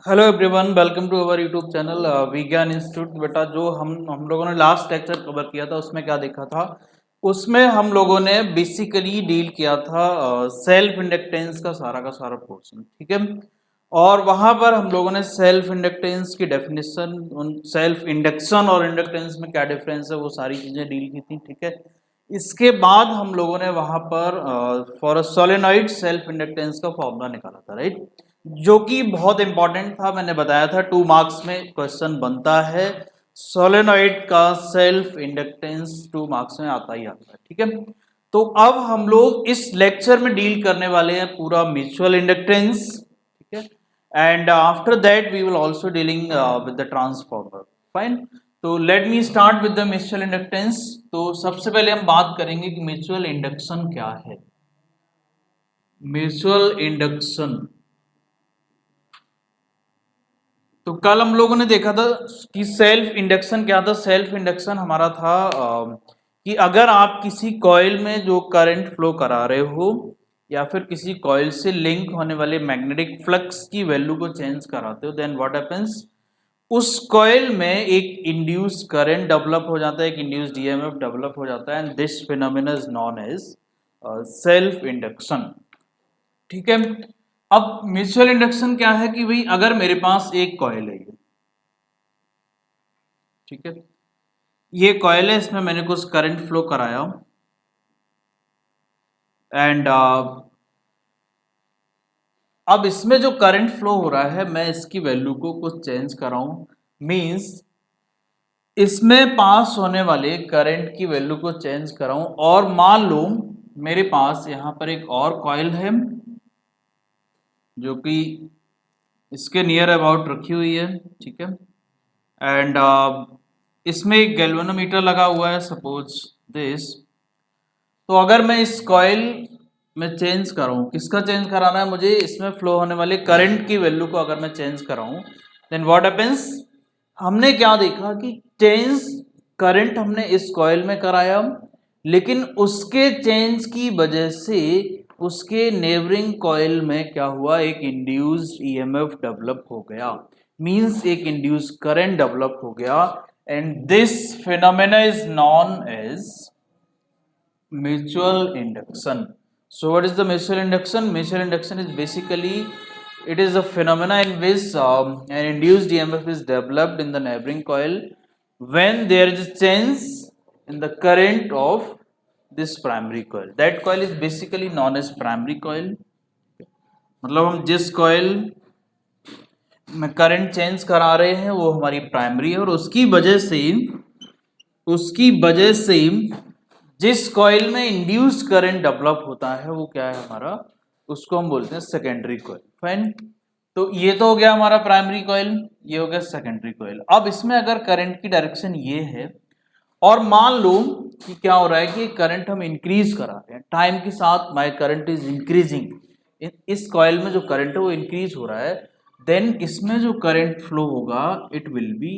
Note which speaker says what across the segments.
Speaker 1: Hello everyone, welcome to our YouTube channel Vigyan Institute. बेटा, जो हम लोगों ने लास्ट लेक्चर कवर किया था उसमें क्या देखा था, उसमें हम लोगों ने बेसिकली डील किया था सेल्फ इंडक्टेंस का सारा पोर्शन। ठीक है, और वहां पर हम लोगों ने सेल्फ इंडक्टेंस की डेफिनेशन, सेल्फ इंडक्शन और इंडक्टेंस में क्या डिफरेंस है, वो सारी चीजें डील की थी। ठीक है, इसके बाद हम लोगों ने वहां पर for a solenoid self inductance का फॉर्मूला निकाला था, राइट, जो कि बहुत इंपॉर्टेंट था। मैंने बताया था 2 मार्क्स में क्वेश्चन बनता है, सोलेनॉइड का सेल्फ इंडक्टेंस 2 मार्क्स में आता ही आता है। ठीक है, तो अब हम लोग इस लेक्चर में डील करने वाले हैं पूरा म्यूचुअल इंडक्टेंस। ठीक है, and after that we will also dealing with the transformer. Fine, तो let me start with the mutual inductance. तो सबसे पहले हम बात करेंगे कि म्यूचुअल इंडक्शन क्या है। म्यूचुअल इंडक्शन, तो कल हम लोगों ने देखा था कि सेल्फ इंडक्शन क्या था। सेल्फ इंडक्शन हमारा था कि अगर आप किसी कॉइल में जो करंट फ्लो करा रहे हो या फिर किसी कॉइल से लिंक होने वाले मैग्नेटिक फ्लक्स की वैल्यू को चेंज कराते हो, देन व्हाट हैपेंस, उस कॉइल में एक इंड्यूस करंट डेवलप हो जाता है, एक इंड्यूस्ड ईएमएफ डेवलप हो जाता है, and this phenomena is known as self induction. ठीक है, अब म्यूचुअल इंडक्शन क्या है कि भाई अगर मेरे पास एक कॉइल है, ठीक है, ये कॉइल है, इसमें मैंने कुछ करंट फ्लो कराया एंड अब इसमें जो करंट फ्लो हो रहा है मैं इसकी वैल्यू को कुछ चेंज कराऊं, मींस इसमें पास होने वाले करंट की वैल्यू को चेंज कराऊं, और मान लो मेरे पास यहां पर एक और कॉइल है जो कि इसके नियर अबाउट रखी हुई है। ठीक है, एंड इसमें एक गैल्वेनोमीटर लगा हुआ है, सपोज दिस। तो अगर मैं इस कॉइल में चेंज कराऊं, किसका चेंज कराना है मुझे, इसमें फ्लो होने वाले करंट की वैल्यू को अगर मैं चेंज कराऊं, देन व्हाट हैपेंस, हमने क्या देखा कि चेंज करंट हमने इस कॉइल में कराया, लेकिन उसके चेंज की वजह से उसके नेबरिंग कॉइल में क्या हुआ, एक इंड्यूस्ड ईएमएफ डेवलप हो गया, मींस एक इंड्यूस्ड करंट डेवलप हो गया, and this phenomena is known as mutual induction. So what is the mutual induction? Mutual induction is basically, it is a phenomena in which an induced EMF is developed in the neighboring coil when there is a change in the current of this primary coil. That coil is basically known as primary coil. मतलब हम जिस coil में current change करा रहे हैं वो हमारी primary है, और उसकी वजह से जिस कॉइल में इंड्यूस्ड करंट डेवलप होता है वो क्या है हमारा, उसको हम बोलते हैं सेकेंडरी कॉइल। फाइन, तो ये तो हो गया हमारा प्राइमरी कॉइल, ये हो गया सेकेंडरी कॉइल। अब इसमें अगर करंट की डायरेक्शन ये है और मान लो कि क्या हो रहा है कि करंट हम इंक्रीज करा रहे हैं, टाइम के साथ माय करंट इज इंक्रीजिंग, इस कॉइल में जो करंट है वो इंक्रीज हो रहा है, देन इसमें जो करंट फ्लो होगा it will be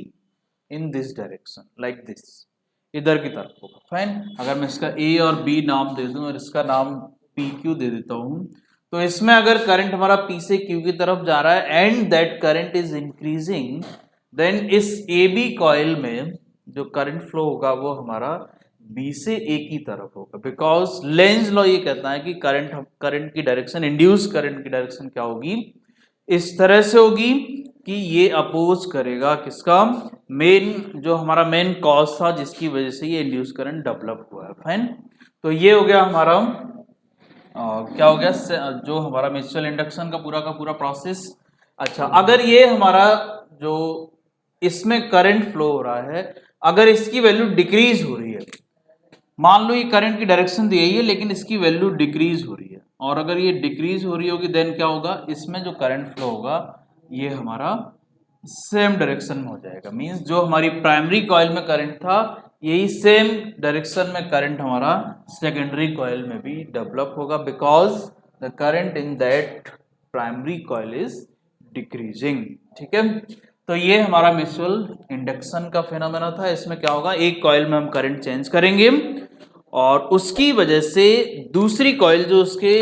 Speaker 1: in this direction, like this, इधर की तरफ होगा। फाइन, अगर मैं इसका ए और बी नाम दे दूं और इसका नाम पी क्यू दे देता हूं, तो इसमें अगर करंट हमारा पी से क्यू की तरफ जा रहा है and that current is increasing, then इस ए बी कॉइल में जो करंट फ्लो होगा वो हमारा बी से ए की तरफ होगा, बिकॉज लेंज लॉ ये कहता है कि करंट की डायरेक्शन, इंड्यूस करंट की डायरेक्शन क्या होगी, इस तरह से होगी कि ये अपोज करेगा किसका, मेन, जो हमारा मेन कॉज था जिसकी वजह से ये इंड्यूस करंट डेवलप हुआ है। फाइन, तो ये हो गया हमारा क्या हो गया, जो हमारा म्यूचुअल इंडक्शन का पूरा प्रोसेस। अच्छा, अगर ये हमारा जो इसमें करंट फ्लो हो रहा है, अगर इसकी वैल्यू डिक्रीज हो रही है, मान लो ये करंट की डायरेक्शन दी है लेकिन इसकी वैल्यू डिक्रीज हो रही है, और अगर ये डिक्रीज हो रही होगी देन क्या होगा, इसमें जो करंट फ्लो होगा ये हमारा सेम डायरेक्शन में हो जाएगा, मींस जो हमारी प्राइमरी कॉइल में करंट था यही सेम डायरेक्शन में करंट हमारा सेकेंडरी कॉइल में भी डेवलप होगा, because the current in that primary coil is decreasing. ठीक है, तो ये हमारा म्यूचुअल इंडक्शन का फिनोमेना था। इसमें क्या होगा, एक कॉइल में हम करंट चेंज करेंगे और उसकी वजह से दूसरी कॉइल जो उसके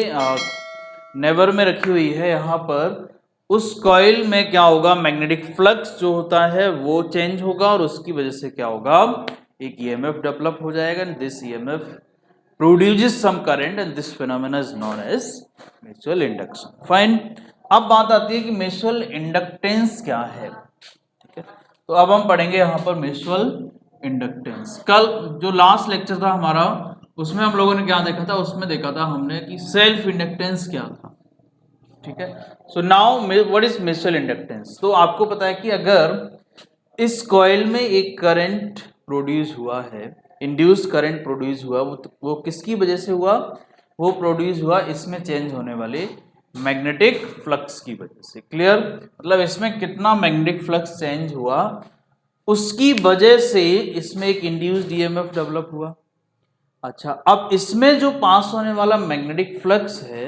Speaker 1: नेबर में रखी हुई है यहाँ पर, उस कॉइल में क्या होगा, मैग्नेटिक फ्लक्स जो होता है वो चेंज होगा और उसकी वजह से क्या होगा, एक ईएमएफ डेवलप हो जाएगा and this EMF produces some current and this phenomena is known as mutual induction. Fine. अब बात आती है कि म्यूचुअल इंडक्टेंस क्या है। ठीक है, तो अब हम पढ़ेंगे यहाँ पर म्यूचुअल इंडक्टेंस। कल जो लास्ट लेक्चर था हमारा उसमें हम लोगों ने क्या देखा था, उसमें देखा था हमने कि सेल्फ इंडक्टेंस क्या था। ठीक है, so now what is mutual inductance. तो आपको पता है कि अगर इस कॉइल में एक करंट प्रोड्यूस हुआ है, इंड्यूस्ड करंट प्रोड्यूस हुआ, वो किसकी वजह से हुआ, वो प्रोड्यूस हुआ इसमें चेंज होने वाले मैग्नेटिक फ्लक्स की वजह से। क्लियर, मतलब इसमें कितना मैग्नेटिक फ्लक्स चेंज हुआ उसकी वजह से इसमें एक इंड्यूस्ड ईएमएफ डेवलप हुआ। अच्छा, अब इसमें जो पास होने वाला मैग्नेटिक फ्लक्स है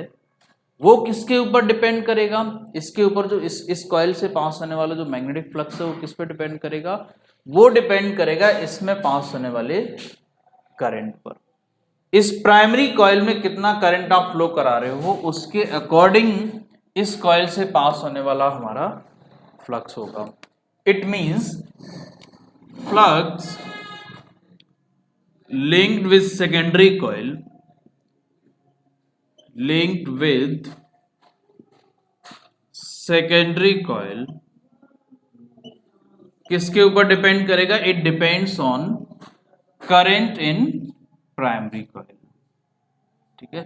Speaker 1: वो किसके ऊपर डिपेंड करेगा, इसके ऊपर जो इस कॉइल से पास होने वाला जो मैग्नेटिक फ्लक्स है वो किस पे डिपेंड करेगा, वो डिपेंड करेगा इसमें पास होने वाले करंट पर। इस प्राइमरी कॉइल में कितना करंट आप फ्लो करा रहे हो उसके अकॉर्डिंग इस कॉइल से पास होने वाला हमारा फ्लक्स होगा। It means flux linked with secondary coil, linked with secondary coil किसके ऊपर डिपेंड करेगा, it depends on current in primary coil. ठीक है,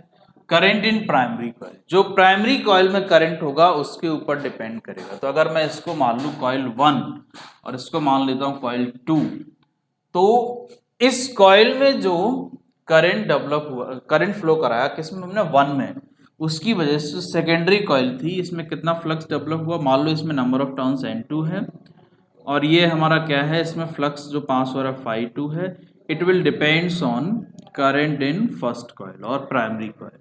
Speaker 1: करंट इन प्राइमरी कॉइल, जो प्राइमरी कॉइल में करंट होगा उसके ऊपर डिपेंड करेगा। तो अगर मैं इसको मान लूं कॉइल 1 और इसको मान लेता हूं कॉइल 2, तो इस कॉइल में जो करंट डेवलप हुआ, करंट फ्लो कराया किसमें, हमने 1 में, उसकी वजह से सेकेंडरी कॉइल थी, इसमें कितना फ्लक्स डेवलप हुआ, मान लो इसमें नंबर ऑफ टर्न्स N2 है और ये हमारा क्या है, इसमें फ्लक्स जो पास हो रहा है phi2 है। It will depends on current in first coil और primary coil.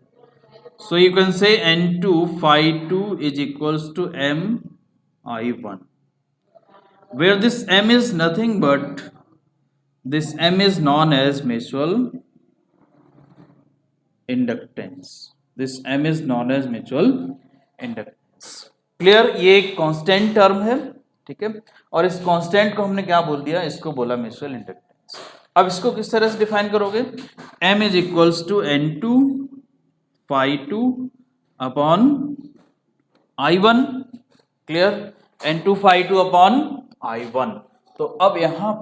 Speaker 1: So you can say N2 phi2 is equals to MI1, where this M is nothing but this M is known as mutual inductance. This M is known as mutual inductance. Clear, ये एक constant term है। ठीक है, और इस constant को हमने क्या बोल दिया, इसको बोला म्यूचुअल इंडक्टेंस। अब इसको किस तरह से डिफाइन करोगे, M is equals to N2 phi2 upon I1। Clear, N2 phi2 upon I1। तो अब यहां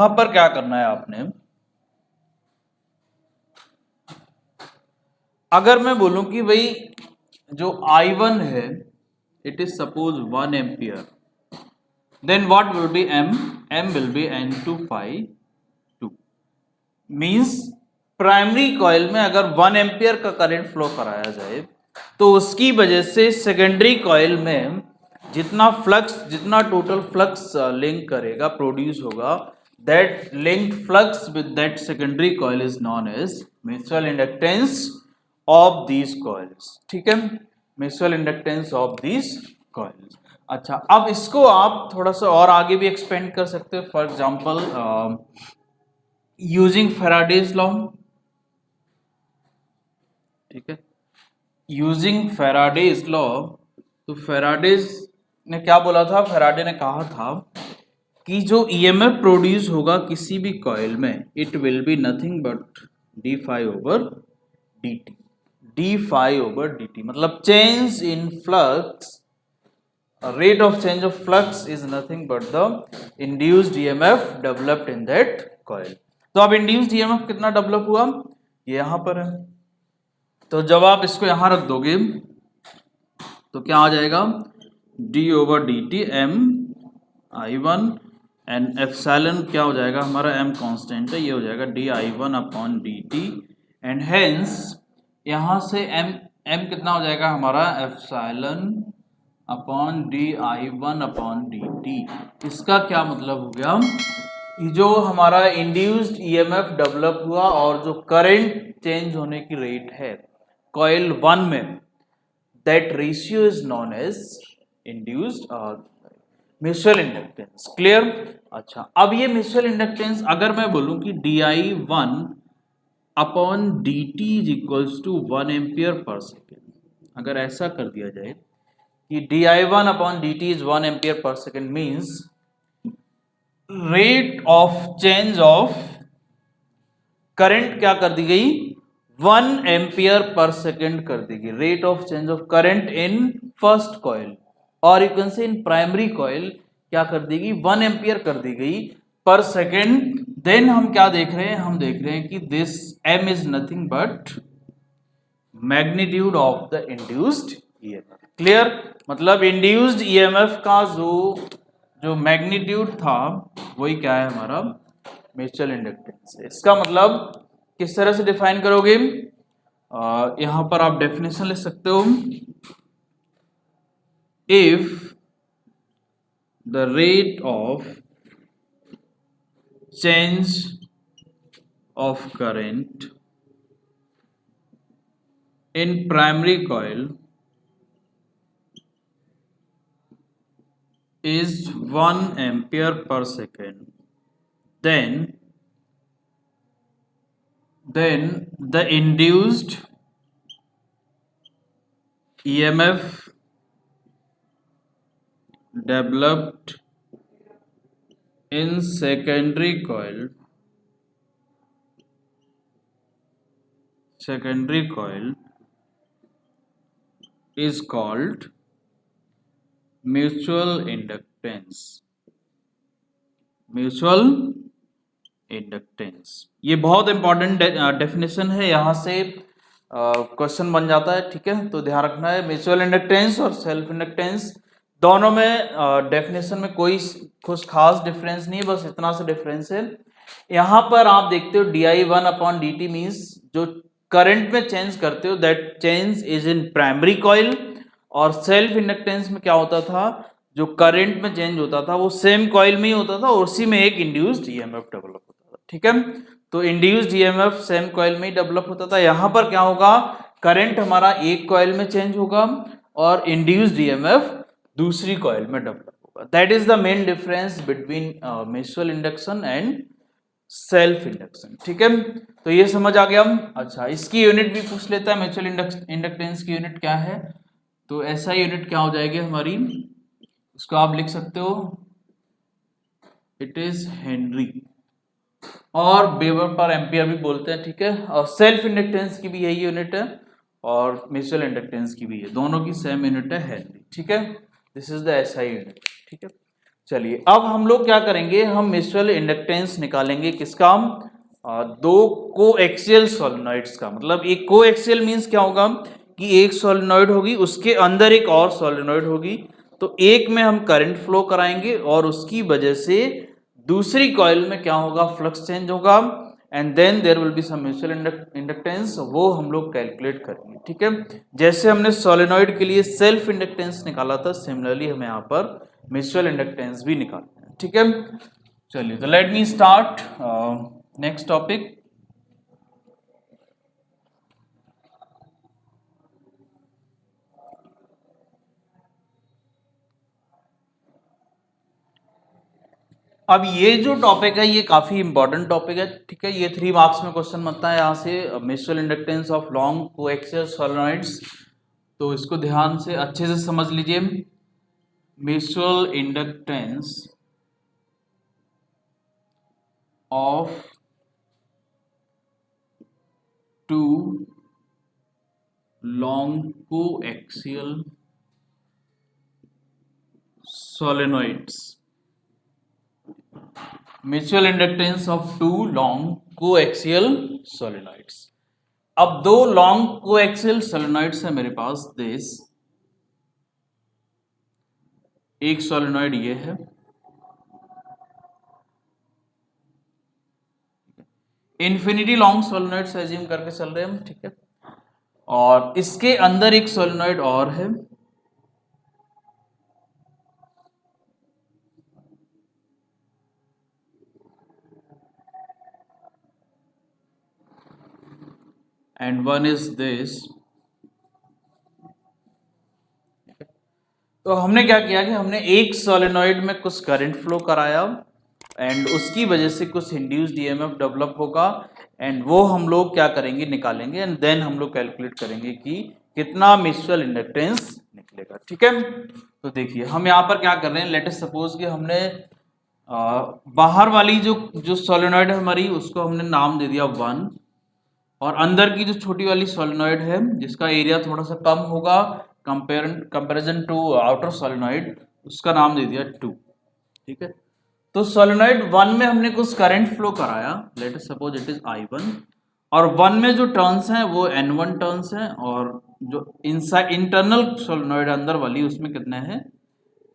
Speaker 1: पर क्या करना है आपने, अगर मैं बोलूं कि भाई जो I1 है it is suppose 1 ampere, then what will be M will be N2 phi2। Means primary coil में अगर 1 एम्पियर का करंट फ्लो कराया जाए तो उसकी वजह से सेकेंडरी कॉइल में जितना टोटल फ्लक्स लिंक करेगा, प्रोड्यूस होगा, that linked flux with that secondary coil is known as mutual inductance of these coils। ठीक है, mutual inductance of these coils। अच्छा, अब इसको आप थोड़ा सा और आगे भी एक्सपेंड कर सकते हो, for example using Faraday's law. ठीक है, यूजिंग फैराडेज लॉ, तो फैराडेज ने क्या बोला था, फैराडे ने कहा था कि जो ईएमएफ प्रोड्यूस होगा किसी भी कॉइल में, it will be nothing but d phi over dt। D phi over dt मतलब change in flux, rate of change of flux is nothing but the induced EMF developed in that coil. तो अब induced EMF कितना develop हुआ, ये यहां पर है। तो जब आप इसको यहां रख दोगे तो क्या आ जाएगा, d over dt M I1 and epsilon क्या हो जाएगा हमारा, M कांस्टेंट है, ये हो जाएगा di1 अपॉन dt एंड हेंस यहाँ से M कितना हो जाएगा हमारा, एप्सिलॉन अपॉन di1 अपॉन dt। इसका क्या मतलब हो गया, जो हमारा इंड्यूस्ड ईएमएफ डेवलप हुआ और जो करंट चेंज होने की रेट है कॉइल 1 में, that ratio is known as induced mutual inductance. Clear. अच्छा, अब ये म्यूचुअल इंडक्टेंस अगर मैं बोलूं कि di1 अपॉन dt is equals to 1 ampere per second, अगर ऐसा कर दिया जाए कि di1/dt is 1 ampere per second means rate of change of current क्या कर दी गई 1 एम्पियर पर सेकेंड कर दी गई, rate of change of current in first coil और you can say in primary coil क्या कर दी गई 1 एम्पियर कर दी गई पर सेकेंड। देन हम क्या देख रहे हैं, हम देख रहे हैं कि this m is nothing but magnitude of the induced EMF. Clear, मतलब इंड्यूस्ड ईएमएफ का जो मैग्नीट्यूड था वही क्या है हमारा म्यूचुअल इंडक्टेंस है। इसका मतलब किस तरह से डिफाइन करोगे, यहां पर आप डेफिनेशन लिख सकते हो, if the rate of change of current in primary coil is 1 ampere per second, then the induced EMF developed in secondary coil is called mutual inductance। ये बहुत इंपॉर्टेंट डेफिनेशन है, यहां से क्वेश्चन बन जाता है। ठीक है, तो ध्यान रखना है म्यूचुअल इंडक्टेंस और सेल्फ इंडक्टेंस दोनों में डेफिनेशन में कोई कुछ खास डिफरेंस नहीं है, बस इतना सा डिफरेंस है। यहां पर आप देखते हो di1/dt मीन्स जो करंट में चेंज करते हो that change is in primary coil, और सेल्फ इंडक्टेंस में क्या होता था, जो करंट में चेंज होता था वो सेम कॉइल में ही होता था और उसी में एक इंड्यूस्ड ईएमएफ डेवलप होता था। ठीक है, तो इंड्यूस्ड ईएमएफ सेम कॉइल में ही डेवलप होता था। यहां पर क्या होगा, करंट हमारा एक कॉइल में चेंज होगा और इंड्यूस्ड ईएमएफ दूसरी कॉइल में डेवलप होगा। That is the main difference between mutual induction and self induction. ठीक है, तो ये समझ आ गया। अच्छा, इसकी यूनिट भी पूछ लेता है, म्यूचुअल इंडक्टेंस की यूनिट क्या है, तो ऐसा यूनिट क्या हो जाएगी हमारी, उसको आप लिख सकते हो इट इज हेनरी, और वेबर पर एम्पियर भी बोलते हैं। ठीक है, और सेल्फ इंडक्टेंस की भी यही यूनिट है और म्यूचुअल इंडक्टेंस की भी है, दोनों की सेम यूनिट है हेनरी। ठीक है, this is the SI unit. ठीक है, चलिए अब हम लोग क्या करेंगे, हम म्यूचुअल इंडक्टेंस निकालेंगे किसका, दो कोएक्सियल सोलेनोइड्स का। मतलब एक कोएक्सियल मींस क्या होगा कि एक सोलेनोइड होगी उसके अंदर एक और सोलेनोइड होगी, तो एक में हम करंट फ्लो कराएंगे और उसकी वजह से दूसरी कॉइल में क्या होगा, फ्लक्स चेंज होगा and then there will be some mutual inductance, वो हम लोग कैलकुलेट करेंगे। ठीक है, जैसे हमने सोलेनोइड के लिए सेल्फ इंडक्टेंस निकाला था, सिमिलरली हमें यहाँ पर म्यूचुअल इंडक्टेंस भी निकालना है। ठीक है, चलिए तो let me start next topic. अब ये जो टॉपिक है ये काफी इंपॉर्टेंट टॉपिक है। ठीक है, ये 3 मार्क्स में क्वेश्चन बनता है यहाँ से, mutual inductance of long coaxial सोलेनोइड्स। तो इसको ध्यान से अच्छे से समझ लीजिए। Mutual inductance of 2 long coaxial सोलेनोइड्स, mutual inductance of 2 long coaxial सोलेनोइड्स। अब 2 लॉन्ग कोएक्सियल सोलेनोइड्स है मेरे पास, दिस एक सोलेनोइड ये है, इन्फिनिटी लॉन्ग सोलेनोइड्स एज्यूम करके चल रहे हैं हम। ठीक है, और इसके अंदर एक सोलेनोइड और है, and one is this। तो हमने क्या किया कि हमने एक सोलेनोइड में कुछ करंट फ्लो कराया एंड उसकी वजह से कुछ इंड्यूस्ड ईएमएफ डेवलप होगा एंड वो हम लोग क्या करेंगे, निकालेंगे एंड देन हम लोग कैलकुलेट करेंगे कि कितना म्यूचुअल इंडक्टेंस निकलेगा। ठीक है, तो देखिए हम यहाँ पर क्या कर रहे हैं, लेट अस सपोज कि हमने बाहर वाली जो सोलेनॉइड है हमारी उसको हमने नाम दे दिया 1, और अंदर की जो छोटी वाली सोलेनॉइड है जिसका एरिया थोड़ा सा कम होगा कंपेरिजन टू आउटर सोलेनॉइड, उसका नाम दे दिया 2। ठीक है, तो सोलेनॉइड 1 में हमने कुछ करंट फ्लो कराया, let us suppose it is I1, और 1 में जो टर्न्स हैं वो N1 टर्न्स हैं, और जो इनसाइड इंटरनल सोलेनॉइड अंदर वाली उसमें कितने हैं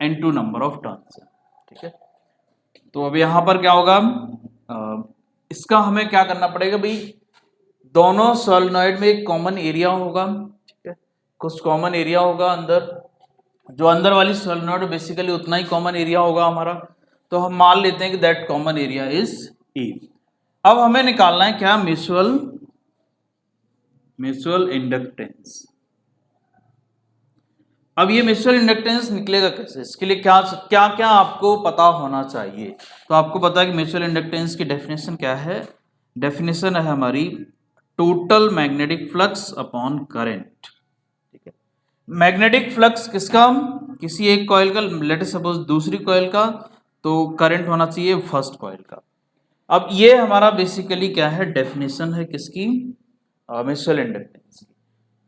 Speaker 1: N2 नंबर ऑफ टर्न्स है। ठीक है, तो अब यहाँ पर क्या होगा, इसका हमें क्या करना पड़ेगा भाई, दोनों सोलेनॉइड में एक कॉमन एरिया होगा। ठीक है, कुछ कॉमन एरिया होगा अंदर, जो अंदर वाली सोलेनॉइड बेसिकली उतना ही कॉमन एरिया होगा हमारा, तो हम मान लेते हैं कि that common area is E। अब हमें निकालना है क्या, म्यूचुअल इंडक्टेंस। अब ये म्यूचुअल इंडक्टेंस निकलेगा कैसे, इसके लिए क्या क्या क्या आपको पता होना चाहिए। तो आपको पता है कि म्यूचुअल इंडक्टेंस की डेफिनेशन क्या है, डेफिनेशन है हमारी total magnetic flux upon current. ठीक है, मैग्नेटिक फ्लक्स किसका, किसी एक कॉइल का, लेट अस सपोज दूसरी कॉइल का, तो करंट होना चाहिए फर्स्ट कॉइल का। अब ये हमारा बेसिकली क्या है, डेफिनेशन है किसकी, म्यूचुअल इंडक्टेंस की।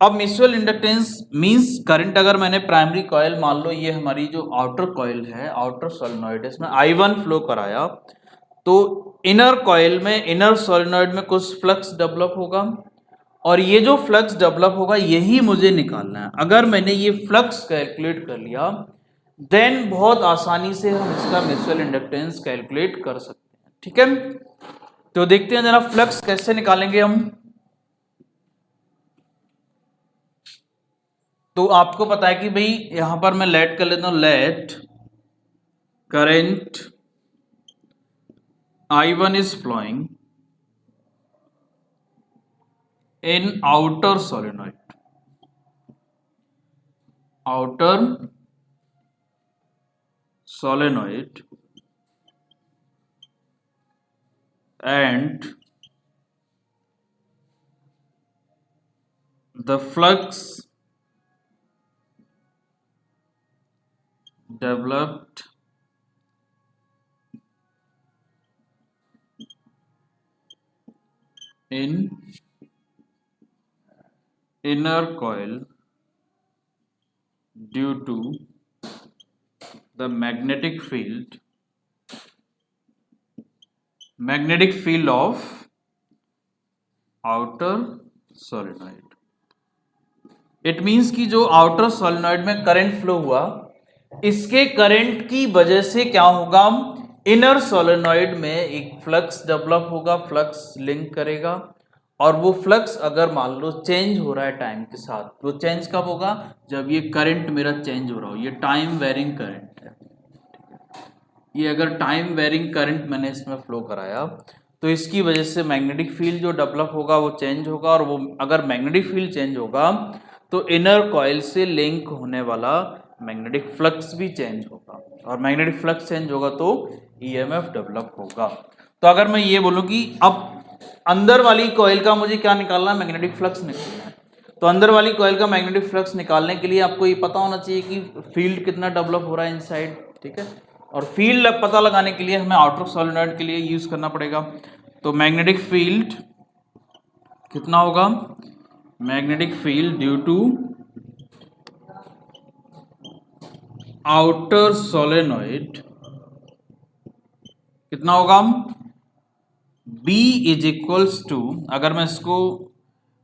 Speaker 1: अब म्यूचुअल इंडक्टेंस मींस करंट, अगर मैंने प्राइमरी कॉइल मान लो ये हमारी जो आउटर कॉइल है, आउटर सोलेनॉइड है, इसमें I1 फ्लो कराया, तो इनर कॉइल में, इनर सोलेनॉइड में कुछ फ्लक्स डेवलप होगा, और ये जो फ्लक्स डेवलप होगा यही मुझे निकालना है। अगर मैंने ये फ्लक्स कैलकुलेट कर लिया देन बहुत आसानी से हम इसका म्यूचुअल इंडक्टेंस कैलकुलेट कर सकते हैं। ठीक है, तो देखते हैं जरा फ्लक्स कैसे निकालेंगे हम। तो आपको पता है कि भाई यहां पर मैं लेट कर लेता हूं, let current I1 is flowing in outer solenoid, outer solenoid and the flux developed in inner coil due to the magnetic field of outer solenoid. It means कि जो आउटर सोलेनॉइड में करंट फ्लो हुआ, इसके current की वजह से क्या होगा, इनर सोलेनॉइड में एक फ्लक्स डेवलप होगा, फ्लक्स लिंक करेगा, और वो फ्लक्स अगर मान लो चेंज हो रहा है टाइम के साथ, वो चेंज कब होगा, जब ये करंट मेरा चेंज हो रहा हो, ये टाइम वेरिंग करंट है। ये अगर टाइम वेरिंग करंट मैंने इसमें फ्लो कराया तो इसकी वजह से मैग्नेटिक फील्ड जो डेवलप होगा वो चेंज होगा, और वो अगर मैग्नेटिक फील्ड चेंज होगा तो इनर कॉइल से लिंक होने वाला मैग्नेटिक फ्लक्स भी चेंज होगा, और मैग्नेटिक फ्लक्स चेंज होगा तो ईएमएफ डेवलप होगा। तो अगर मैं ये बोलूं कि अब अंदर वाली कॉइल का मुझे क्या निकालना है, मैग्नेटिक फ्लक्स निकालना है, तो अंदर वाली कॉइल का मैग्नेटिक फ्लक्स निकालने के लिए आपको ये पता होना चाहिए कि फील्ड कितना डेवलप हो रहा है इनसाइड। ठीक है, और फील्ड पता लगाने के लिए हमें आउटर सोलेनॉइड के लिए यूज करना पड़ेगा। तो मैग्नेटिक फील्ड कितना होगा, magnetic field due to outer solenoid कितना होगा, B इज इक्वल्स टू, अगर मैं इसको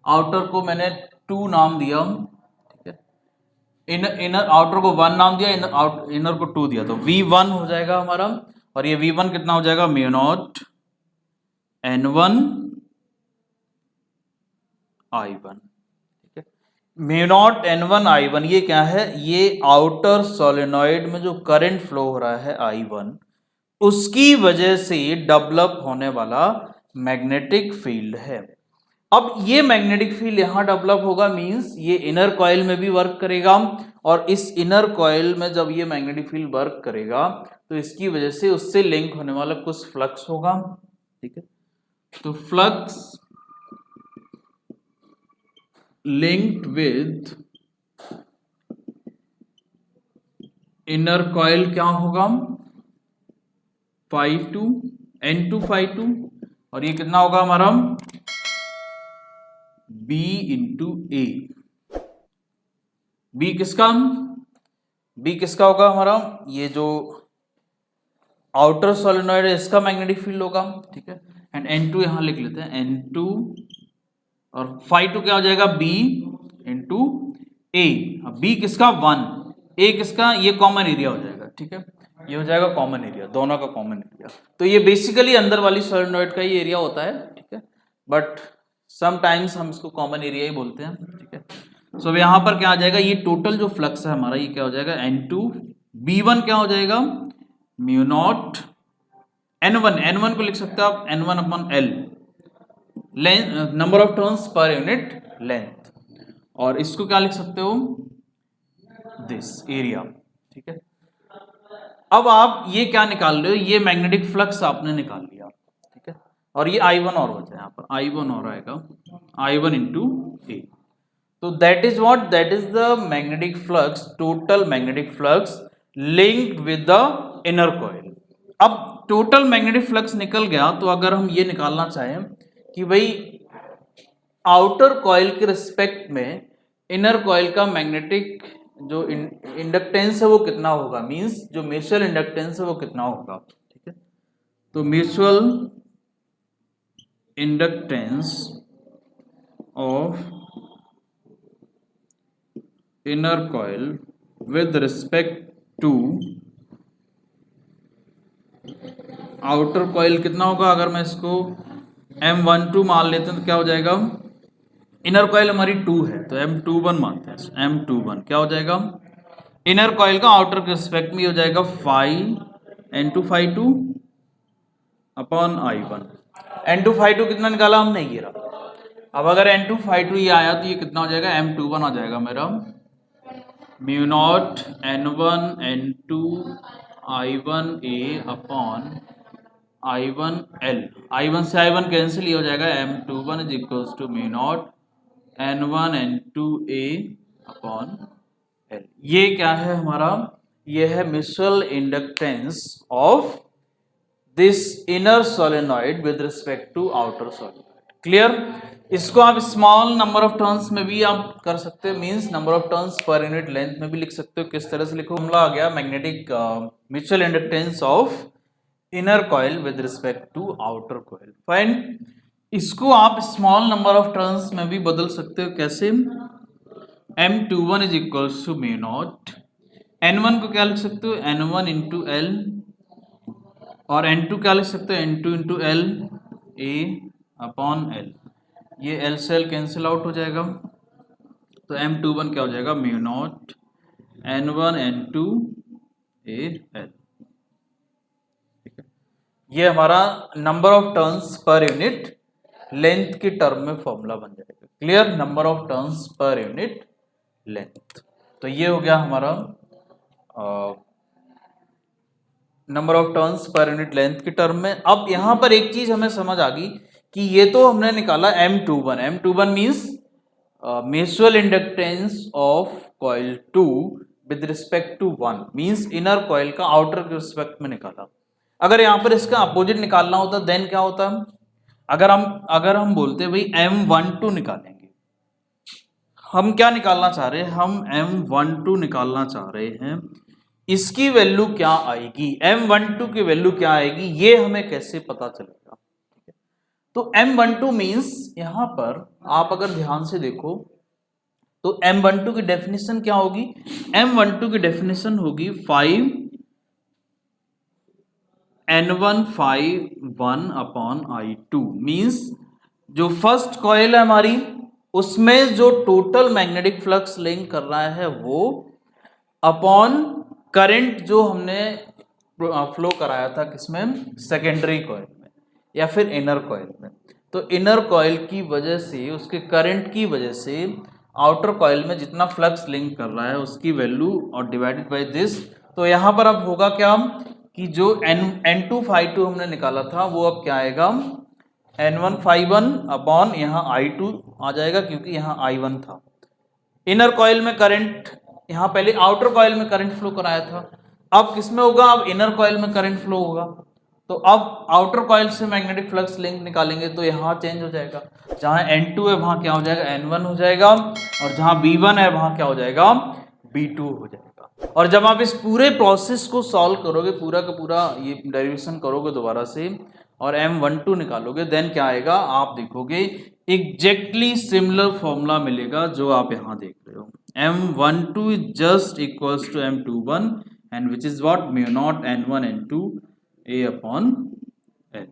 Speaker 1: आउटर को मैंने 2 नाम दिया, ठीक है, इनर आउटर को 1 नाम दिया, इनर को 2 दिया, तो V1 हो जाएगा हमारा, और ये V1 कितना हो जाएगा, म्यू नॉट N1 I1। ठीक है, म्यू नॉट N1 I1 ये क्या है, ये आउटर सोलेनॉइड में जो करंट फ्लो हो रहा है I1, उसकी वजह से डेवलप होने वाला मैग्नेटिक फील्ड है। अब ये मैग्नेटिक फील्ड यहां डेवलप होगा, मींस ये इनर कॉइल में भी वर्क करेगा, और इस इनर कॉइल में जब ये मैग्नेटिक फील्ड वर्क करेगा तो इसकी वजह से उससे लिंक होने वाला कुछ फ्लक्स होगा। ठीक है, तो flux linked with inner coil क्या होगा, phi2 N2 phi2, और ये कितना होगा हमारा B इंटू ए। B किसका होगा हमारा, ये जो आउटर सोलेनॉइड है इसका मैग्नेटिक फील्ड होगा, ठीक है। एंड N2 यहां लिख लेते हैं, N2 और phi2 क्या हो जाएगा B इंटू ए। B किसका 1, A किसका, ये कॉमन एरिया हो जाएगा, ठीक है, ये हो जाएगा कॉमन एरिया, दोनों का कॉमन एरिया। तो ये बेसिकली अंदर वाली सोलेनॉइड का ही एरिया होता है, ठीक है, बट समटाइम्स हम इसको कॉमन एरिया ही बोलते हैं, ठीक है। सो अब यहाँ पर क्या आ जाएगा, ये टोटल जो फ्लक्स है हमारा ये क्या हो जाएगा N2, B1 क्या हो जाएगा म्यू नॉट N1 को लिख सकते हो आप N1 upon L, length number of turns per unit length, और इसको क्या लिख सकते हो दिस एरिया, ठीक है। अब आप ये क्या निकाल रहे हो, ये मैग्नेटिक फ्लक्स आपने निकाल लिया, ठीक है, और ये I1 और बचा है, यहाँ पर I1 और आएगा I1 इंटू ए। तो that is what, that is the magnetic flux, total magnetic flux linked with the inner coil. अब टोटल मैग्नेटिक फ्लक्स निकल गया, तो अगर हम ये निकालना चाहें कि भाई आउटर कॉइल के रिस्पेक्ट में इनर कॉइल का मैग्नेटिक जो इंडक्टेंस है वो कितना होगा, मींस जो म्यूचुअल इंडक्टेंस है वो कितना होगा, ठीक है। तो mutual inductance of inner coil with respect to outer coil कितना होगा, अगर मैं इसको M12 मान लेते हैं तो क्या हो जाएगा, इनर कॉइल हमारी 2 है तो M21 मानते हैं, M21 क्या हो जाएगा, इनर कॉइल का आउटर के रिस्पेक्ट में हो जाएगा N2 phi2 upon I1। N2 phi2 कितना निकाला हमने, ये रहा। अब अगर N2 phi2 ये आया तो ये कितना हो जाएगा, M21 आ जाएगा मेरा mu naught N1 N2 I1 A upon I1 L, I1 से I1 कैंसिल, ही हो जाएगा M21 is equals to mu naught N1 N2 A upon L। ये क्या है हमारा, ये है mutual inductance of this inner solenoid with respect to outer solenoid. Clear, इसको आप स्मॉल नंबर ऑफ टर्न्स में भी आप कर सकते हो, means number of turns per unit length में भी लिख सकते हो। किस तरह से लिखो, हमला आ गया magnetic mutual inductance of inner coil with respect to outer coil. Fine, इसको आप स्मॉल नंबर ऑफ टर्न्स में भी बदल सकते हो, कैसे, M21 is equals to mu naught N1 को क्या लिख सकते हो N1 इंटू L, और N2 क्या लिख सकते हो N2 into L A upon L, ये L से L कैंसिल आउट हो जाएगा, तो M21 क्या हो जाएगा mu naught N1 N2 A L। ये हमारा number of turns per unit length की टर्म में फॉर्मूला बन जाएगा। Clear, number of turns per unit length. तो ये हो गया हमारा number of turns per unit length की टर्म में। अब यहां पर एक चीज हमें समझ आ गई कि ये तो हमने निकाला M21 means mutual inductance of coil 2 with respect to 1, means inner coil का आउटर के रिस्पेक्ट में निकाला। अगर यहां पर इसका अपोजिट निकालना होता देन क्या होता, अगर हम बोलते भाई M12 निकालेंगे, हम क्या निकालना चाह रहे हैं, हम M12 निकालना चाह रहे हैं, इसकी वैल्यू क्या आएगी, M12 की वैल्यू क्या आएगी, ये हमें कैसे पता चलेगा। तो M12 मींस यहां पर आप अगर ध्यान से देखो तो M12 की डेफिनेशन क्या होगी, M12 की डेफिनेशन होगी 5 N1 phi1 upon I2, means जो फर्स्ट कॉइल है हमारी उसमें जो टोटल मैग्नेटिक फ्लक्स लिंक कर रहा है वो अपॉन करंट जो हमने फ्लो कराया था किसमें, सेकेंडरी कॉइल में या फिर इनर कॉइल में। तो इनर कॉइल की वजह से, उसके करंट की वजह से आउटर कॉइल में जितना फ्लक्स लिंक कर रहा है उसकी वैल्यू और डिवाइडेड बाय दिस। तो यहां पर अब होगा क्या कि जो N2 phi2 हमने निकाला था वो अब क्या आएगा N1 phi1 अपॉन यहाँ I2 आ जाएगा क्योंकि यहाँ I1 था। इनर कॉइल में करंट, यहाँ पहले आउटर कॉइल में करंट फ्लो कराया था, अब किसमें होगा, अब इनर कॉइल में करंट फ्लो होगा। तो अब आउटर कॉइल से मैग्नेटिक फ्लक्स लिंक निकालेंगे तो यहाँ चेंज हो जाएगा, जहाँ N2 है वहाँ क्या हो जाएगा, N1 हो जाएगा, और जहाँ B1 है वहाँ क्या हो जाएगा, B2 हो जाएगा। और जब आप इस पूरे प्रोसेस को सॉल्व करोगे, पूरा का पूरा ये डेरिवेशन करोगे दोबारा से और M12 निकालोगे, देन क्या आएगा, आप देखोगे एग्जैक्टली सिमिलर फॉर्मूला मिलेगा जो आप यहाँ देख रहे हो। M12 is just equals to M21 and which is what, mu naught N1 N2 A upon L।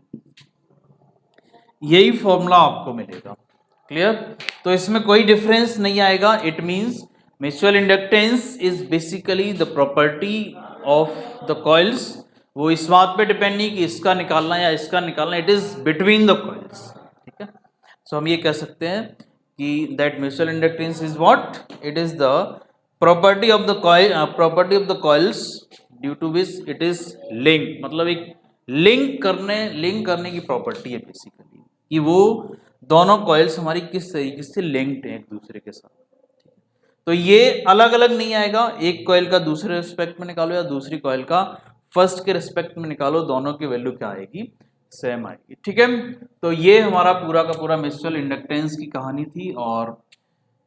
Speaker 1: यही फॉर्मूला आपको मिलेगा। क्लियर? तो इसमें कोई डिफरेंस नहीं आएगा। It means mutual inductance is basically the property of the coils. वो इस बात पे डिपेंड नहीं कि इसका निकालना या इसका निकालना, it is between the coils. ठीक है, सो हम ये कह सकते हैं कि that mutual inductance is what, it is the property of the coil, property of the coils due to which it is link, मतलब एक लिंक करने की प्रॉपर्टी है बेसिकली, कि वो दोनों कॉइल्स हमारी किस तरीके से लिंक्ड हैं एक दूसरे के साथ। तो ये अलग अलग नहीं आएगा, एक कॉइल का दूसरे रिस्पेक्ट में निकालो या दूसरी कॉइल का फर्स्ट के रिस्पेक्ट में निकालो, दोनों की वैल्यू क्या आएगी, सेम आएगी। ठीक है, तो ये हमारा पूरा का पूरा म्यूचुअल इंडक्टेंस की कहानी थी और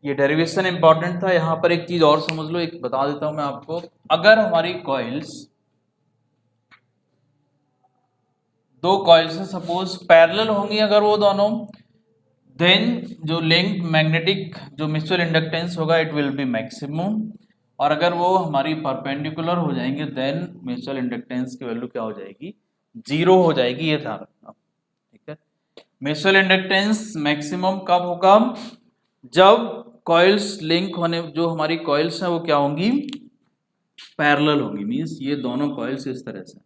Speaker 1: ये डेरिवेशन इंपॉर्टेंट था। यहाँ पर एक चीज और समझ लो, एक बता देता हूं मैं आपको। अगर हमारी कॉइल्स, दो कॉइल्स से सपोज पैरेलल होंगी अगर वो दोनों, देन जो लिंक मैग्नेटिक जो म्यूचुअल इंडक्टेंस होगा इट विल बी मैक्सिमम, और अगर वो हमारी परपेंडिकुलर हो जाएंगे देन म्यूचुअल इंडक्टेंस की वैल्यू क्या हो जाएगी, जीरो हो जाएगी। ये ध्यान रखना। ठीक है, म्यूचुअल इंडक्टेंस मैक्सिमम कब होगा, जब कॉइल्स लिंक होने, जो हमारी कॉइल्स हैं वो क्या होंगी, पैरेलल होंगी, मींस ये दोनों कॉइल्स इस तरह से,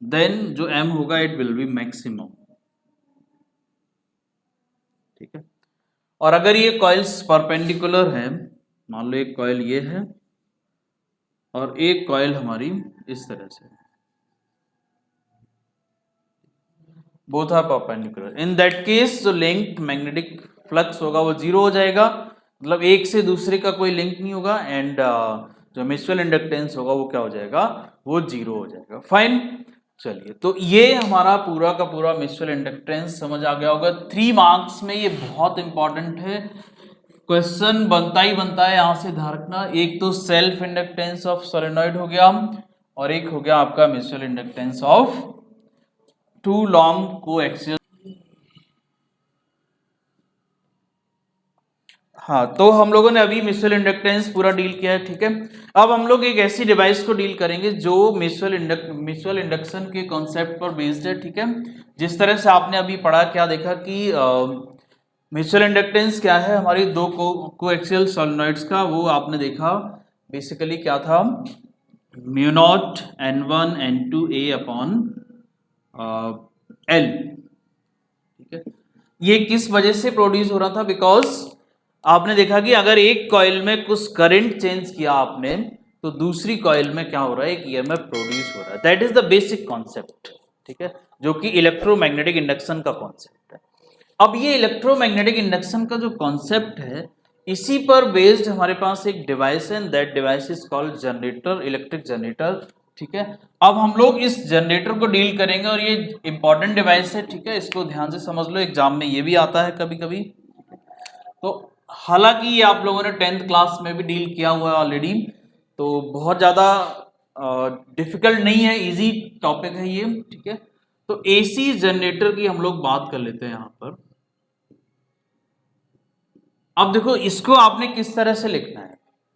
Speaker 1: देन जो M होगा इट विल बी मैक्सिमम। ठीक है, और अगर ये कॉइल्स परपेंडिकुलर है, मान लो एक कॉइल ये है और एक कॉइल हमारी इस तरह से, both are perpendicular, in that case जो लिंक मैग्नेटिक फ्लक्स होगा वो जीरो हो जाएगा, मतलब एक से दूसरे का कोई लिंक नहीं होगा, एंड जो म्यूचुअल इंडक्टेंस होगा वो क्या हो जाएगा, वो जीरो हो जाएगा। फाइन, चलिए, तो ये हमारा पूरा का पूरा म्यूचुअल इंडक्टेंस समझ आ गया होगा। 3 मार्क्स में ये बहुत इंपॉर्टेंट है, क्वेश्चन बनता ही बनता है, यहां से ध्यान रखना। एक तो सेल्फ इंडक्टेंस ऑफ सोलेनॉइड हो गया और एक हो गया आपका mutual inductance of two long coaxial. हाँ, तो हम लोगों ने अभी म्यूचुअल इंडक्टेंस पूरा डील किया है। ठीक है, अब हम लोग एक ऐसी डिवाइस को डील करेंगे जो म्यूचुअल इंडक्शन के कॉन्सेप्ट पर बेस्ड है। ठीक है, जिस तरह से आपने अभी पढ़ा, क्या देखा कि म्यूचुअल इंडक्टेंस क्या है, हमारी दो कोएक्सियल सोलेनॉइड्स का, वो आपने देखा बेसिकली क्या था, mu naught N1 N2 A upon L। ठीक है, ये किस वजह से प्रोड्यूस हो रहा था, बिकॉज आपने देखा कि अगर एक कॉइल में कुछ करंट चेंज किया आपने तो दूसरी कॉइल में क्या हो रहा है, एक ईएमएफ प्रोड्यूस हो रहा है। That is the basic concept. ठीक है, जो कि इलेक्ट्रोमैग्नेटिक इंडक्शन का कॉन्सेप्ट है। अब ये इलेक्ट्रोमैग्नेटिक इंडक्शन का जो कॉन्सेप्ट है, इसी पर बेस्ड हमारे पास एक डिवाइस है, that device is called generator, electric generator. ठीक है, अब हम लोग इस जनरेटर को डील करेंगे और ये इंपॉर्टेंट डिवाइस है। ठीक है, इसको ध्यान से समझ लो, एग्जाम में ये भी आता है कभी कभी। तो हालांकि ये आप लोगों ने 10th क्लास में भी डील किया हुआ है ऑलरेडी, तो बहुत ज़्यादा डिफिकल्ट नहीं है, इजी टॉपिक है ये। ठीक है, तो एसी जनरेटर की हम लोग बात कर लेते हैं यहाँ पर। अब देखो, इसको आपने किस तरह से लिखना है,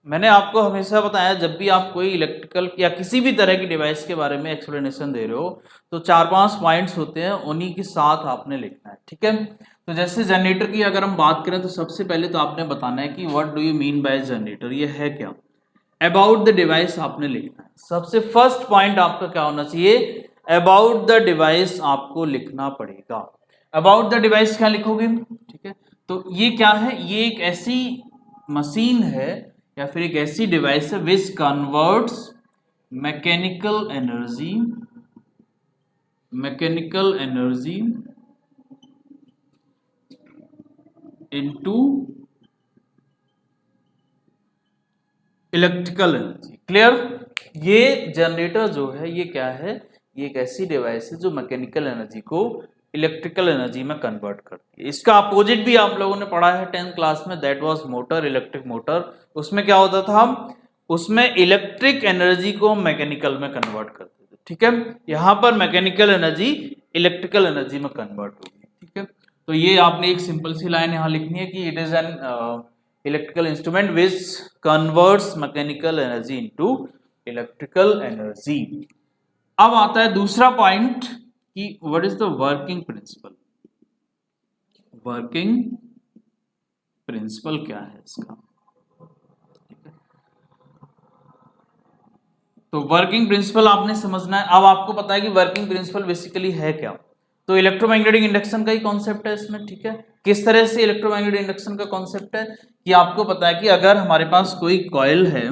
Speaker 1: मैंने आपको हमेशा बताया, जब भी आप कोई इलेक्ट्रिकल या किसी भी तरह की डिवाइस के बारे में एक्सप्लेनेशन दे रहे हो तो 4-5 पॉइंट्स होते हैं, उन्हीं के साथ आपने लिखना है। ठीक है, तो जैसे जनरेटर की अगर हम बात करें तो सबसे पहले तो आपने बताना है कि what do you mean by generator, ये है क्या। अबाउट द डिवाइस आपने लिखना है, सबसे फर्स्ट पॉइंट आपका क्या होना चाहिए, अबाउट द डिवाइस आपको लिखना पड़ेगा। अबाउट द डिवाइस क्या लिखोगे, ठीक है, तो ये क्या है, ये एक ऐसी मशीन है या फिर एक ऐसी डिवाइस है which converts mechanical energy mechanical energy into electrical energy. Clear? ये जनरेटर जो है ये क्या है, ये एक ऐसी डिवाइस है जो मैकेनिकल एनर्जी को इलेक्ट्रिकल एनर्जी में कन्वर्ट करती है। इसका अपोजिट भी आप लोगों ने पढ़ा है 10th क्लास में, that was motor, electric motor. उसमें क्या होता था, उसमें इलेक्ट्रिक एनर्जी को मैकेनिकल में कन्वर्ट करते थे। ठीक है, यहां पर मैकेनिकल एनर्जी इलेक्ट्रिकल एनर्जी में कन्वर्ट होगी। ठीक है, तो ये आपने एक सिंपल सी लाइन यहां लिखनी है कि it is an electrical instrument which converts mechanical energy into electrical energy. अब आता है दूसरा पॉइंट कि what is the working principle. Working principle क्या है इसका? तो वर्किंग प्रिंसिपल आपने समझना है। अब आपको पता है कि वर्किंग प्रिंसिपल बेसिकली है क्या, तो इलेक्ट्रोमैग्नेटिक इंडक्शन का ही कॉन्सेप्ट है इसमें। ठीक है, किस तरह से इलेक्ट्रोमैग्नेटिक इंडक्शन का कॉन्सेप्ट है कि आपको पता है कि अगर हमारे पास कोई कॉइल है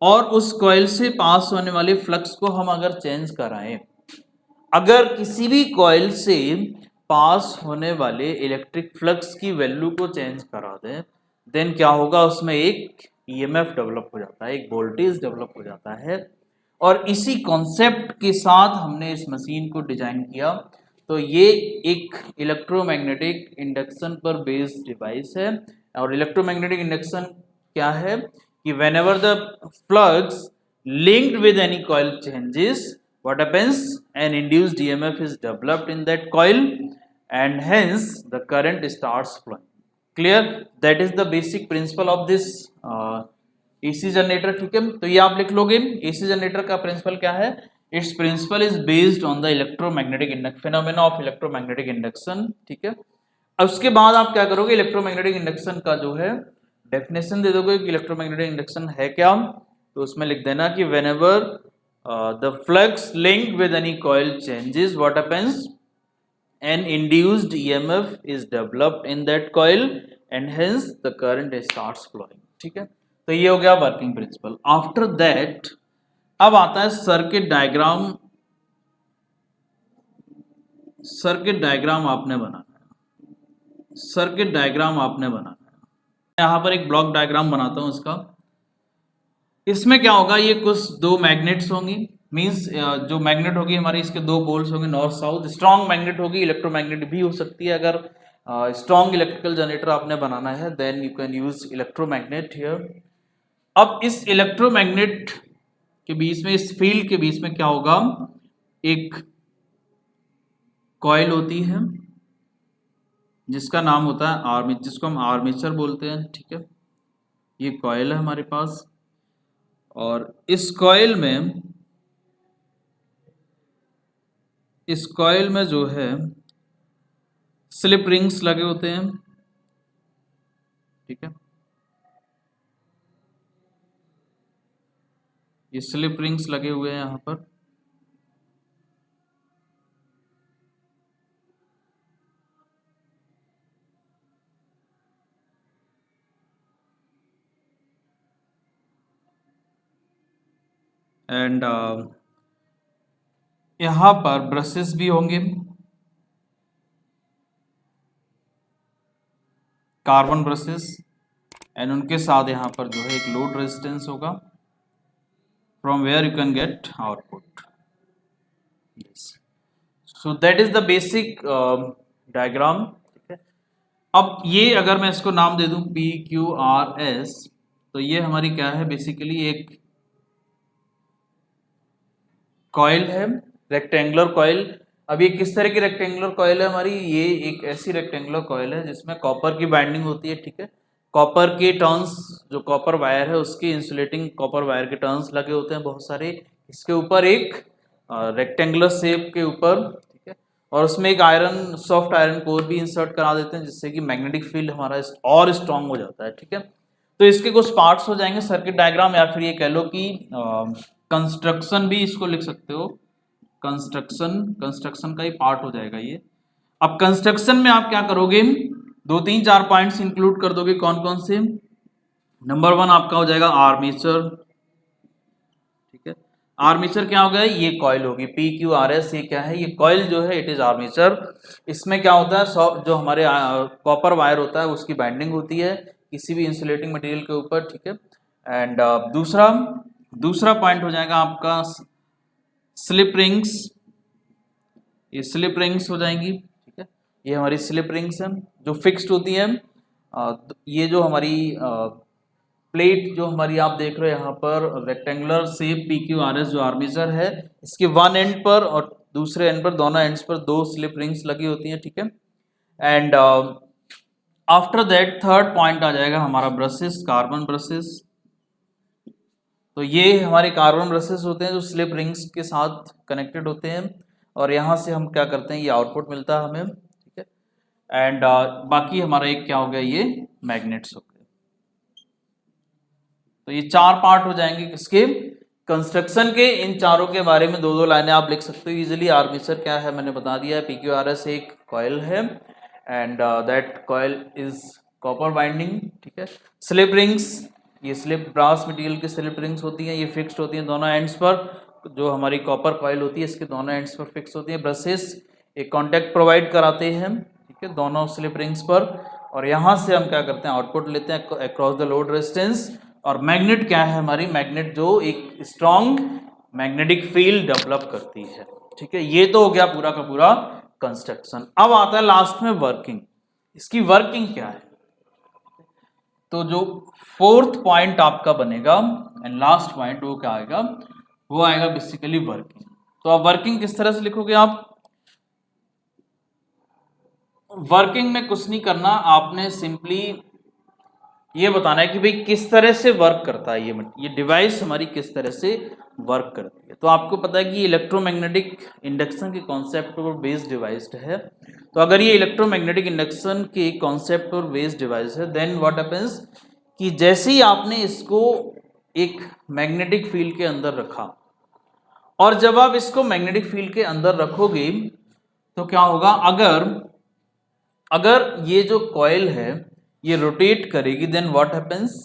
Speaker 1: और उस कॉइल से पास होने वाले फ्लक्स को हम अगर चेंज कराएं, अगर किसी भी कॉइल से पास होने वाले इलेक्ट्रिक फ्लक्स की वैल्यू को चेंज करा दें, देन क्या होगा, उसमें एक ईएमएफ डेवलप हो जाता है, एक वोल्टेज डेवलप हो जाता है। और इसी कॉन्सेप्ट के साथ हमने इस मशीन को डिजाइन किया। तो ये एक इलेक्ट्रोमैग्नेटिक इंडक्शन पर बेस्ड डिवाइस है। और इलेक्ट्रोमैग्नेटिक इंडक्शन क्या है कि whenever the flux linked with any coil changes, what happens, an induced EMF is developed in that coil and hence the current starts flowing. Clear? That is the basic principle of this AC generator. ठीक है, तो ये आप लिख लोगे। AC generator का principal क्या है? Its principle is based on the electromagnetic phenomena of electromagnetic induction. ठीक है, अब उसके बाद आप क्या करोगे, इलेक्ट्रोमैग्नेटिक इंडक्शन का जो है डेफिनेशन दे दोगे कि इलेक्ट्रोमैग्नेटिक इंडक्शन है क्या। तो उसमें लिख देना कि whenever the flux linked with any coil changes, what happens, an induced EMF is developed in that coil and hence the current starts flowing. ठीक है, तो ये हो गया वर्किंग प्रिंसिपल। आफ्टर दैट अब आता है सर्किट डायग्राम। सर्किट डायग्राम आपने बनाना है, सर्किट डायग्राम आपने बनाना है। यहां पर एक ब्लॉक डायग्राम बनाता हूं इसका। इसमें क्या होगा, ये कुछ दो मैग्नेट्स होंगी, मींस जो मैग्नेट होगी हमारी, इसके दो पोल्स होंगे नॉर्थ साउथ। स्ट्रॉन्ग मैग्नेट होगी, इलेक्ट्रोमैग्नेट भी हो सकती है। अगर स्ट्रॉन्ग इलेक्ट्रिकल जनरेटर आपने बनाना है then you can use electromagnet here. अब इस इलेक्ट्रोमैग्नेट के बीच में, इस फील्ड के बीच में क्या होगा, एक कॉइल होती है जिसका नाम होता है आर्मेचर, जिसको हम आर्मेचर बोलते हैं। ठीक है, ये कॉइल है हमारे पास और इस कॉइल में जो है स्लिप रिंग्स लगे होते हैं। ठीक है, ये स्लिप रिंग्स लगे हुए हैं यहां पर। एंड यहां पर ब्रशेस भी होंगे, कार्बन ब्रशेस, एंड उनके साथ यहां पर जो है एक लोड रेजिस्टेंस होगा from where you can get output. So that is the basic diagram. ठीक है, अब ये अगर मैं इसको नाम दे दूं PQRS, तो ये हमारी क्या है, बेसिकली एक कॉइल है, रेक्टेंगुलर कॉइल। अब ये किस तरह की रेक्टेंगुलर कॉइल है हमारी, ये एक ऐसी रेक्टेंगुलर कॉइल है जिसमें कॉपर की बाइंडिंग होती है। ठीक है, कॉपर के टर्न्स, जो कॉपर वायर है उसके इंसुलेटिंग कॉपर वायर के टर्न्स लगे होते हैं बहुत सारे इसके ऊपर, एक रेक्टेंगुलर शेप के ऊपर। ठीक है, और उसमें एक आयरन, सॉफ्ट आयरन कोर भी इंसर्ट करा देते हैं जिससे कि मैग्नेटिक फील्ड हमारा और स्ट्रांग हो जाता है। ठीक है, तो इसके कुछ पार्ट्स हो जाएंगे सर्किट डायग्राम, या फिर ये कह लो कि कंस्ट्रक्शन भी इसको लिख सकते हो। कंस्ट्रक्शन का ही पार्ट हो जाएगा ये। अब कंस्ट्रक्शन में आप क्या करोगे, 2-3-4 पॉइंट्स इंक्लूड कर दोगे। कौन कौन से? नंबर 1 आपका हो जाएगा आर्मेचर। ठीक है, आर्मेचर क्या होगा, ये कॉइल होगी पी क्यू आर एस, ये क्या है, ये कॉइल जो है इट इज आर्मेचर। इसमें क्या होता है, जो हमारे कॉपर वायर होता है उसकी बाइंडिंग होती है किसी भी इंसुलेटिंग मटेरियल के ऊपर, ठीक है। एंड दूसरा पॉइंट हो जाएगा आपका स्लिप रिंग्स, ये स्लिप रिंग्स हो जाएंगी, ठीक है। ये हमारी स्लिप रिंग्स हैं जो फिक्स्ड होती है। ये जो हमारी प्लेट जो हमारी आप देख रहे हो यहाँ पर rectangular shape P Q R S जो आर्मेचर है, इसके वन एंड पर और दूसरे एंड पर, दोनों एंड्स पर दो स्लिप रिंग्स लगी होती हैं, ठीक है। And after that third point आ जाएगा हमारा ब्रशेस, कार्बन ब्रशेस। तो ये हमारे कार्बन ब्रशेस होते हैं जो स्लिप रिंग्स के साथ कनेक्टेड होते हैं, और यहाँ से हम क्या करते हैं, ये आउटपुट मिलता है हमें, ठीक है। एंड बाकी हमारा एक क्या हो गया, ये मैग्नेट्स हो गए। तो ये चार पार्ट हो जाएंगे किसके, कंस्ट्रक्शन के। इन चारों के बारे में दो दो लाइनें आप लिख सकते हो इजीली। आर्मेचर क्या है मैंने बता दिया है, PQRS एक कॉइल है and that coil is copper binding, ठीक है। स्लिप रिंग्स, ये स्लिप ब्रास मटेरियल की स्लिप रिंग्स होती हैं, ये फिक्स्ड होती हैं दोनों एंड्स पर, जो हमारी कॉपर कॉइल होती है इसके दोनों एंड्स पर फिक्स होती है। ब्रशेस एक कॉन्टैक्ट प्रोवाइड कराते हैं, ठीक है, दोनों स्लिप रिंग्स पर, और यहाँ से हम क्या करते हैं, आउटपुट लेते हैं अक्रॉस द लोड रेजिस्टेंस। और मैग्नेट क्या है हमारी, मैग्नेट जो एक स्ट्रॉन्ग मैग्नेटिक फील्ड डेवलप करती है, ठीक है। ये तो हो गया पूरा का पूरा कंस्ट्रक्शन। अब आता है लास्ट में वर्किंग, इसकी वर्किंग क्या है। तो जो फोर्थ पॉइंट आपका बनेगा एंड लास्ट पॉइंट वो क्या आएगा, वो आएगा बेसिकली वर्किंग। तो अब वर्किंग किस तरह से लिखोगे आप, वर्किंग में कुछ नहीं करना, आपने सिंपली ये बताना है कि भाई किस तरह से वर्क करता है ये डिवाइस हमारी किस तरह से वर्क करती है। तो आपको पता है कि इलेक्ट्रोमैग्नेटिक इंडक्शन के कॉन्सेप्ट पर बेस्ड डिवाइस है। तो अगर ये इलेक्ट्रोमैग्नेटिक इंडक्शन के कॉन्सेप्ट पर बेस्ड डिवाइस है, देन व्हाट हैपेंस कि जैसे ही आपने इसको एक मैग्नेटिक फील्ड के अंदर रखा, और जब आप इसको मैग्नेटिक फील्ड के अंदर रखोगे तो क्या होगा, अगर ये जो कॉइल है ये रोटेट करेगी, देन व्हाट हैपेंस,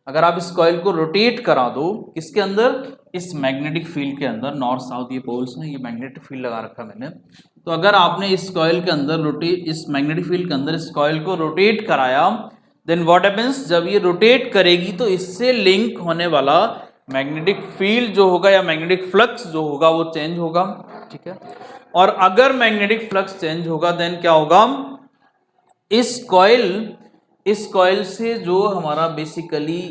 Speaker 1: अगर आप इस कॉइल को रोटेट करा दो किसके अंदर, इस मैग्नेटिक फील्ड के अंदर, नॉर्थ साउथ ये पोल्स में ये मैग्नेटिक फील्ड लगा रखा मैंने। तो अगर आपने इस कॉइल के अंदर इस मैग्नेटिक फील्ड के अंदर इस कॉइल को रोटेट कराया, देन व्हाट हैपेंस, जब ये रोटेट करेगी तो इससे लिंक होने वाला मैग्नेटिक फील्ड जो होगा या मैग्नेटिक फ्लक्स जो होगा वो चेंज होगा, ठीक है। और अगर मैग्नेटिक फ्लक्स चेंज होगा देन क्या होगा, इस कॉइल से जो हमारा बेसिकली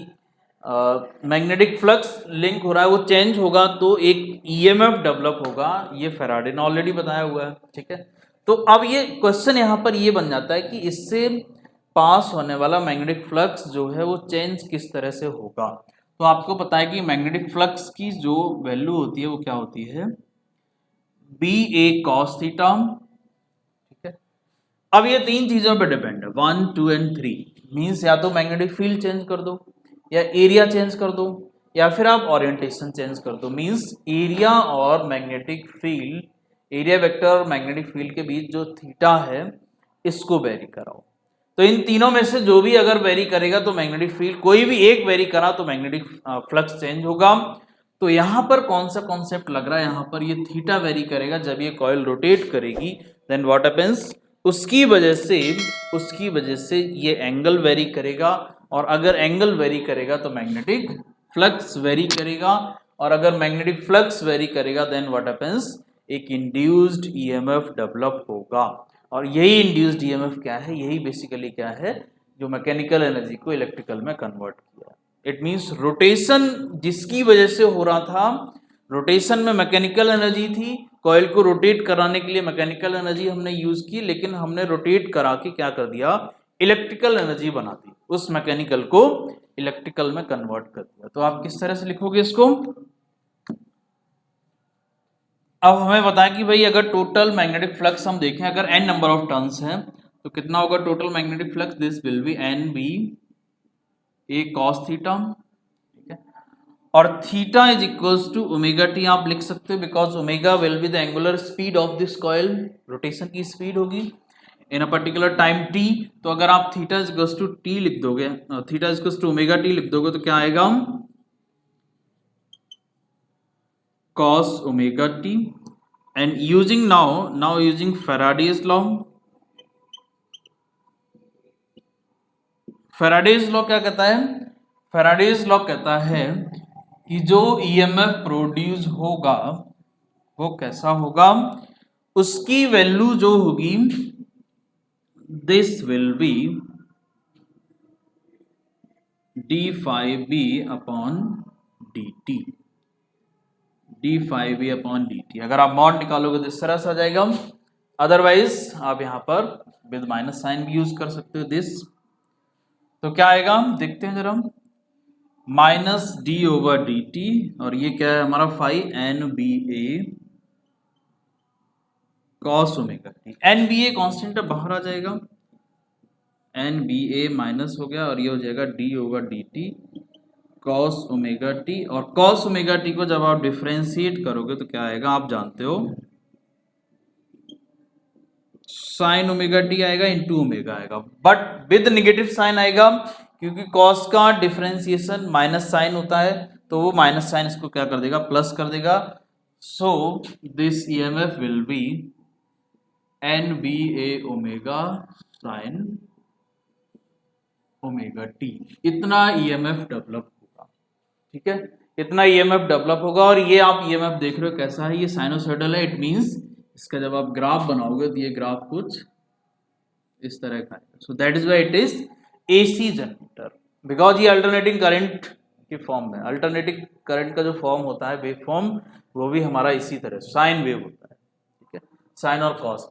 Speaker 1: मैग्नेटिक फ्लक्स लिंक हो रहा है वो चेंज होगा, तो एक ईएमएफ डेवलप होगा। ये फैराडे ने ऑलरेडी बताया हुआ है, ठीक है। तो अब ये क्वेश्चन यहाँ पर ये बन जाता है कि इससे पास होने वाला मैग्नेटिक फ्लक्स जो है वो चेंज किस तरह से होगा। तो आपको पता है कि मैग्नेटिक फ्लक्स की जो वैल्यू होती है वो क्या होती है, बी ए कॉस थीटा, ठीक है। अब ये तीन चीजों पे डिपेंड है, 1 2 एंड 3 मीन्स या तो मैग्नेटिक फील्ड चेंज कर दो, या एरिया चेंज कर दो, या फिर आप ओरिएंटेशन चेंज कर दो। मीन्स एरिया और मैग्नेटिक फील्ड, एरिया वेक्टर और मैग्नेटिक फील्ड के बीच जो थीटा है इसको वेरी कराओ। तो इन तीनों में से जो भी अगर वेरी करेगा तो मैग्नेटिक फील्ड, कोई भी एक वेरी करा तो मैग्नेटिक फ्लक्स चेंज होगा। तो यहाँ पर कौन सा कॉन्सेप्ट लग रहा है, यहाँ पर ये थीटा वेरी करेगा जब ये कॉइल रोटेट करेगी, देन व्हाट हैपेंस, उसकी वजह से ये एंगल वेरी करेगा, और अगर एंगल वेरी करेगा तो मैग्नेटिक फ्लक्स वेरी करेगा, और अगर मैग्नेटिक फ्लक्स वेरी करेगा देन व्हाट हैपेंस, एक इंड्यूस्ड ईएमएफ डेवलप होगा। और यही इंड्यूस्ड ईएमएफ क्या है, यही बेसिकली क्या है जो मैकेनिकल एनर्जी को इलेक्ट्रिकल में कन्वर्ट किया। इट मींस रोटेशन जिसकी वजह से हो रहा था, रोटेशन में मैकेनिकल एनर्जी थी, कॉइल को रोटेट कराने के लिए मैकेनिकल एनर्जी हमने यूज की, लेकिन हमने रोटेट करा के क्या कर दिया, इलेक्ट्रिकल एनर्जी बना दी, उस मैकेनिकल को इलेक्ट्रिकल में कन्वर्ट कर दिया। तो आप किस तरह से लिखोगे इसको, अब हमें बताएं कि भाई अगर टोटल मैग्नेटिक फ्लक्स हम देखें, अगर n नंबर ऑफ टर्न्स हैं तो कितना होगा total magnetic flux, this will be N B A cos theta, ठीक है। और theta is equals to omega t आप लिख सकते हो, because omega will be the angular speed of this coil, rotation की स्पीड होगी in a particular time t। तो अगर आप theta is equals to t लिख दोगे, theta is equals to omega t लिख दोगे तो क्या आएगा, cos omega t, and using now using Faraday's law. Faraday's law क्या कहता है? Faraday's law कहता है कि जो EMF प्रोड्यूस होगा वो कैसा होगा, उसकी वैल्यू जो होगी this will B d phi b upon dt, d phi b upon dt। अगर आप मॉड निकालोगे तो इस तरह से आ जाएगा, अदरवाइज आप यहां पर विद माइनस साइन भी यूज कर सकते हो दिस। तो क्या आएगा देखते हैं जरा, minus d over d t, और ये क्या है हमारा phi N B A cos omega t. N B A constant बाहर आ जाएगा, एन बी ए माइनस हो गया और ये हो जाएगा D over d T cos omega T. और कॉस ओमेगा टी को जब आप डिफ्रेंशिएट करोगे तो क्या आएगा आप जानते हो, साइन ओमेगा टी आएगा इंटू ओमेगा आएगा, बट विद नेगेटिव साइन आएगा क्योंकि कॉस का डिफरेंशिएशन माइनस साइन होता है, तो वो माइनस साइन इसको क्या कर देगा प्लस कर देगा। So this EMF will be N B A omega sine omega t. इतना ईएमएफ डेवलप होगा, ठीक है, इतना ईएमएफ डेवलप होगा। और ये आप ईएमएफ देख रहे हो कैसा है, ये साइनोसॉइडल है, इट मींस इसका जब आप ग्राफ बनाओगे तो ये ग्राफ कुछ इस तरह का है। So that is why it is AC generator, because ये अल्टरनेटिंग करंट की फॉर्म में, अल्टरनेटिंग करंट का जो फॉर्म होता है वेव फॉर्म, वो भी हमारा इसी तरह साइन वेव होता है, ठीक है, साइन और कॉस।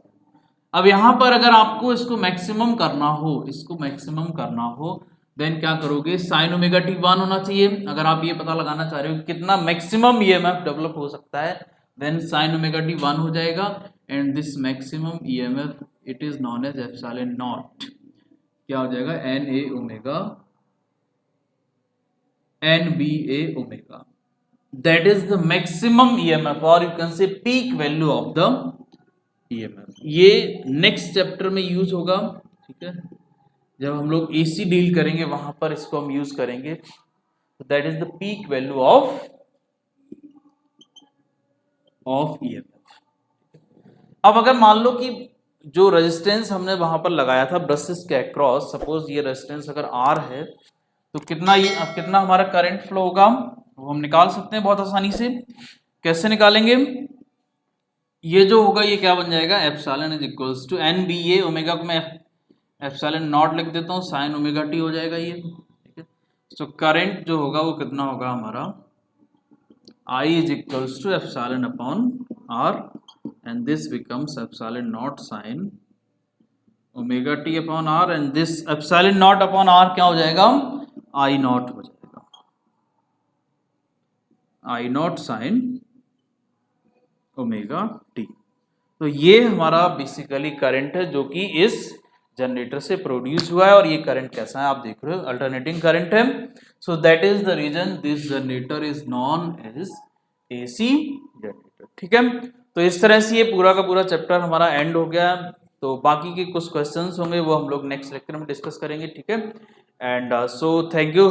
Speaker 1: अब यहाँ पर अगर आपको इसको मैक्सिमम करना हो, इसको मैक्सिमम करना हो, देन क्या करोगे, साइन ओमेगा टी 1 होना चाहिए। अगर आप ये पता लगाना चाह रहे हो कितना मैक्सिमम ईएमएफ डेवलप हो सकता है, देन साइन ओमेगा टी 1 हो जाएगा, and this maximum EMF it is known as epsilon naught, क्या हो जाएगा, N A omega N B A omega, that is the maximum EMF, और you can say peak value of the EMF. ये next chapter में use होगा, ठीक है, जब हम लोग एसी डील करेंगे वहां पर इसको हम यूज करेंगे। That is the peak value of EMF. अब अगर मान लो कि जो रेजिस्टेंस हमने वहां पर लगाया था ब्रशेस के अक्रॉस, सपोज ये रेजिस्टेंस अगर आर है, तो कितना हमारा करंट फ्लो होगा वो हम निकाल सकते हैं बहुत आसानी से। कैसे निकालेंगे, ये जो होगा ये क्या बन जाएगा, epsilon is equals to N B A, omega को मैं एप्सिलॉन नॉट लिख देता हूँ, साइन ओमेगा टी हो जाएगा ये, ठीक है। सो करंट जो होगा वो कितना होगा हमारा, I is equals to epsilon upon R, and this becomes epsilon naught sin omega t upon r, and this epsilon naught upon r क्या हो जाएगा, I naught हो जाएगा, I naught sin omega t। तो ये हमारा बेसिकली करंट है जो कि इस जनरेटर से प्रोड्यूस हुआ है, और ये करंट कैसा है आप देख रहे हो, अल्टरनेटिंग करंट है। So that is the reason this generator is known as AC generator, ठीक है। तो इस तरह से ये पूरा का पूरा चैप्टर हमारा एंड हो गया। तो बाकी के कुछ क्वेश्चंस होंगे वो हम लोग नेक्स्ट लेक्चर में डिस्कस करेंगे, ठीक है। And so thank you.